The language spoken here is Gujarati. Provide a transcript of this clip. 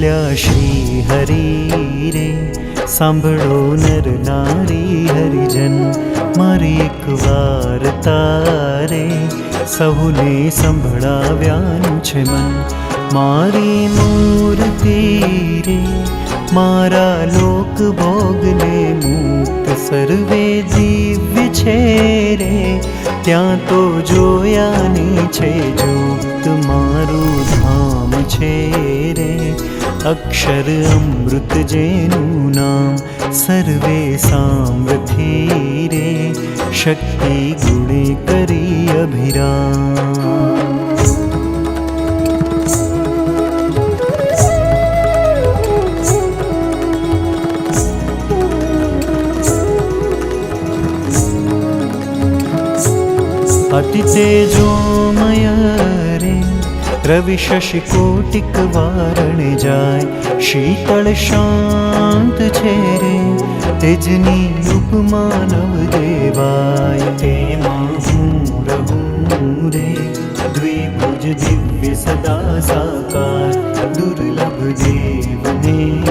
બોલ્યા શ્રી હરિ રે, સાંભળો નર નારી હરિજન, મારી એક વાર્તા રે સહુને સંભળાવ્યાનું છે મન. મારી મૂર્તિ રે મારા લોક ભોગને મુક્ત સર્વે દિવ્ય છે રે, ત્યાં તો જોયાની છે જોત મારું ધામ છે રે. અક્ષર અમૃત જેનું નામ સર્વે સાંભળથી રે, શક્તિ ગુણે કરી અભિરામ. अति तेजोमय रे रवि शशि कोटिक वारण जाय, शीतल शांत छे रे तेजनी उपमा नव देवाय. तेमां हूँ रहूं रे द्विभुज दिव्य सदा साकार, दुर्लभ देवने